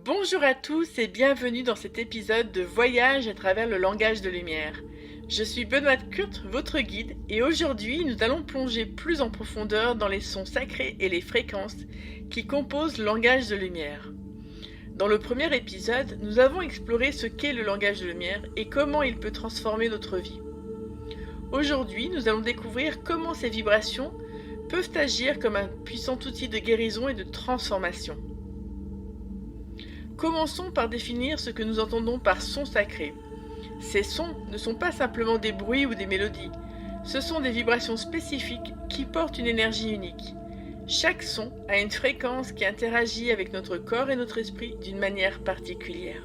Bonjour à tous et bienvenue dans cet épisode de Voyage à travers le langage de lumière. Je suis Benoît Kurt, votre guide, et aujourd'hui nous allons plonger plus en profondeur dans les sons sacrés et les fréquences qui composent le langage de lumière. Dans le premier épisode, nous avons exploré ce qu'est le langage de lumière et comment il peut transformer notre vie. Aujourd'hui, nous allons découvrir comment ces vibrations peuvent agir comme un puissant outil de guérison et de transformation. Commençons par définir ce que nous entendons par son sacré. Ces sons ne sont pas simplement des bruits ou des mélodies, ce sont des vibrations spécifiques qui portent une énergie unique. Chaque son a une fréquence qui interagit avec notre corps et notre esprit d'une manière particulière.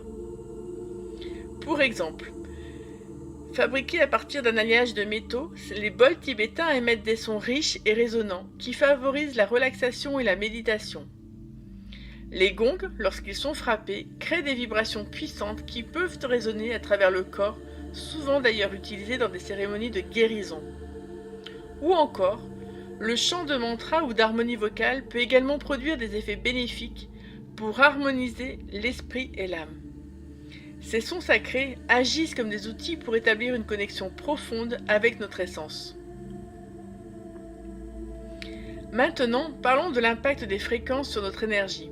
Pour exemple, fabriqués à partir d'un alliage de métaux, les bols tibétains émettent des sons riches et résonnants qui favorisent la relaxation et la méditation. Les gongs, lorsqu'ils sont frappés, créent des vibrations puissantes qui peuvent résonner à travers le corps, souvent d'ailleurs utilisées dans des cérémonies de guérison. Ou encore, le chant de mantra ou d'harmonie vocale peut également produire des effets bénéfiques pour harmoniser l'esprit et l'âme. Ces sons sacrés agissent comme des outils pour établir une connexion profonde avec notre essence. Maintenant, parlons de l'impact des fréquences sur notre énergie.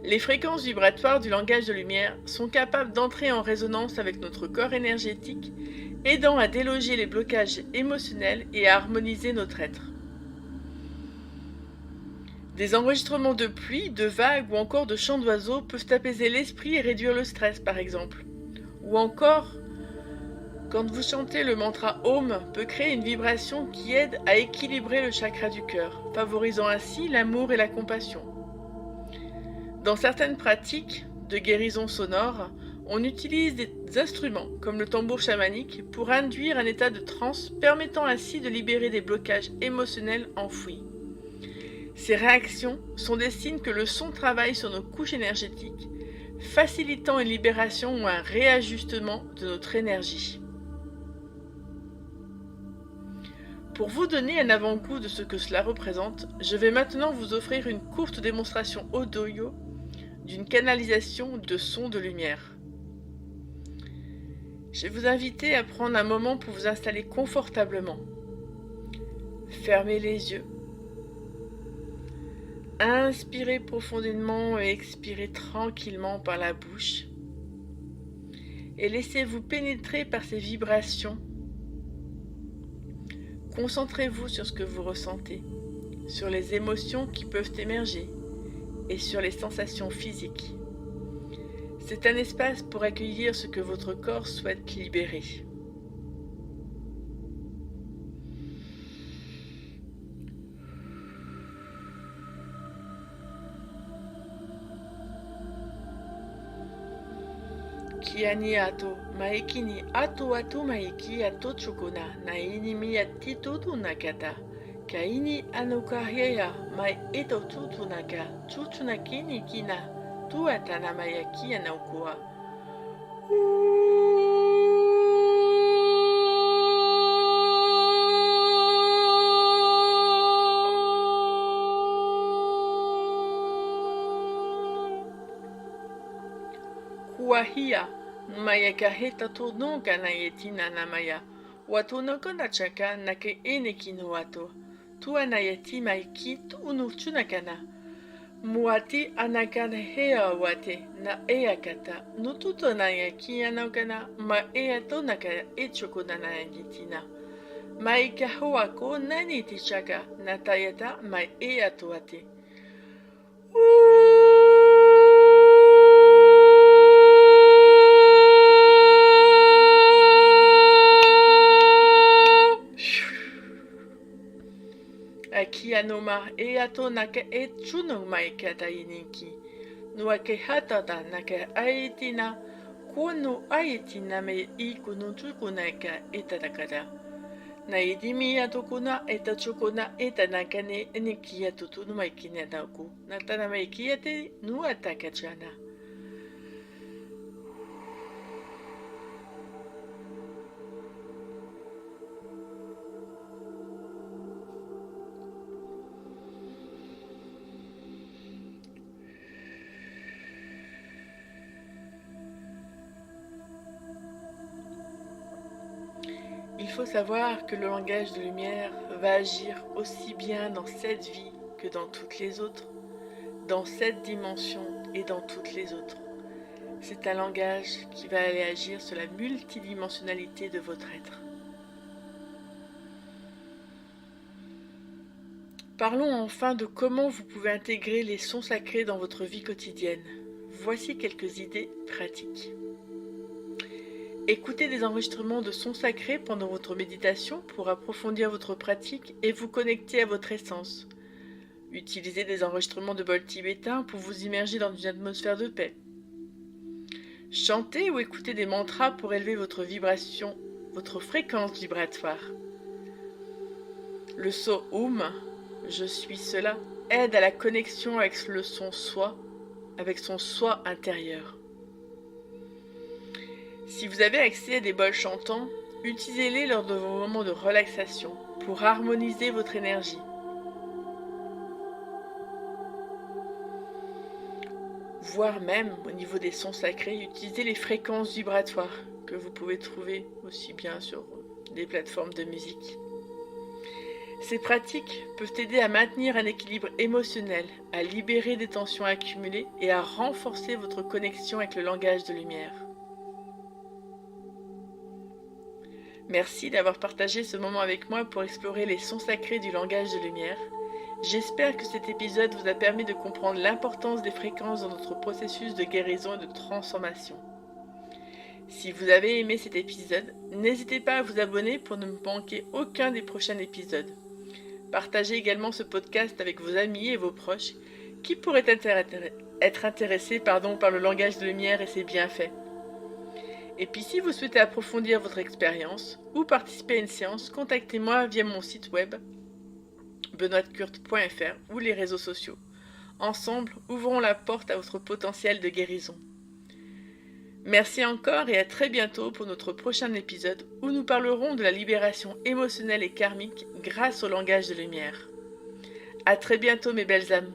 Les fréquences vibratoires du langage de lumière sont capables d'entrer en résonance avec notre corps énergétique, aidant à déloger les blocages émotionnels et à harmoniser notre être. Des enregistrements de pluie, de vagues ou encore de chants d'oiseaux peuvent apaiser l'esprit et réduire le stress par exemple. Ou encore, quand vous chantez le mantra Om peut créer une vibration qui aide à équilibrer le chakra du cœur, favorisant ainsi l'amour et la compassion. Dans certaines pratiques de guérison sonore, on utilise des instruments comme le tambour chamanique pour induire un état de transe permettant ainsi de libérer des blocages émotionnels enfouis. Ces réactions sont des signes que le son travaille sur nos couches énergétiques, facilitant une libération ou un réajustement de notre énergie. Pour vous donner un avant-goût de ce que cela représente, je vais maintenant vous offrir une courte démonstration audio d'une canalisation de sons de lumière. Je vais vous inviter à prendre un moment pour vous installer confortablement. Fermez les yeux. Inspirez profondément et expirez tranquillement par la bouche. Et laissez-vous pénétrer par ces vibrations. Concentrez-vous sur ce que vous ressentez, sur les émotions qui peuvent émerger et sur les sensations physiques. C'est un espace pour accueillir ce que votre corps souhaite libérer. Kiani ato, maiki ni ato maiki ato chukuna, na ini mi atitutu nakata. Kaini anokahea mai eto tutunaka, tutunakini kina, tuatana mayaki anaukua. Kuahia, mayaka heta tonoka na yetina namaya, watonoko na chaka nake enekino ato. Tua na yeti maiki unu chunakana. Muati anakana hea wate na eakata. Nututo na yaki anokana ma eato naka echokona na yagitina. Maika hoako nani tichaka na tayata ma eato ate. Aki anoma e ato naka e chuno mai kata iniki. Nua ke hatata naka aitina. Kuno aitina me I kuno chukunaka etatakata. Na idimi atokuna etachukuna etanakane eniki atutunu maikine naku. Natana maikiate nua takachana. faut savoir que le langage de lumière va agir aussi bien dans cette vie que dans toutes les autres, dans cette dimension et dans toutes les autres. C'est un langage qui va aller agir sur la multidimensionnalité de votre être. Parlons enfin de comment vous pouvez intégrer les sons sacrés dans votre vie quotidienne. Voici quelques idées pratiques. Écoutez des enregistrements de sons sacrés pendant votre méditation pour approfondir votre pratique et vous connecter à votre essence. Utilisez des enregistrements de bols tibétains pour vous immerger dans une atmosphère de paix. Chantez ou écoutez des mantras pour élever votre vibration, votre fréquence vibratoire. Le son Om, je suis cela, aide à la connexion avec le son soi, avec son soi intérieur. Si vous avez accès à des bols chantants, utilisez-les lors de vos moments de relaxation pour harmoniser votre énergie. Voire même, au niveau des sons sacrés, utilisez les fréquences vibratoires que vous pouvez trouver aussi bien sur des plateformes de musique. Ces pratiques peuvent aider à maintenir un équilibre émotionnel, à libérer des tensions accumulées et à renforcer votre connexion avec le langage de lumière. Merci d'avoir partagé ce moment avec moi pour explorer les sons sacrés du langage de lumière. J'espère que cet épisode vous a permis de comprendre l'importance des fréquences dans notre processus de guérison et de transformation. Si vous avez aimé cet épisode, n'hésitez pas à vous abonner pour ne manquer aucun des prochains épisodes. Partagez également ce podcast avec vos amis et vos proches qui pourraient être intéressés par le langage de lumière et ses bienfaits. Et puis si vous souhaitez approfondir votre expérience ou participer à une séance, contactez-moi via mon site web benoîtkurt.fr ou les réseaux sociaux. Ensemble, ouvrons la porte à votre potentiel de guérison. Merci encore et à très bientôt pour notre prochain épisode où nous parlerons de la libération émotionnelle et karmique grâce au langage de lumière. À très bientôt mes belles âmes.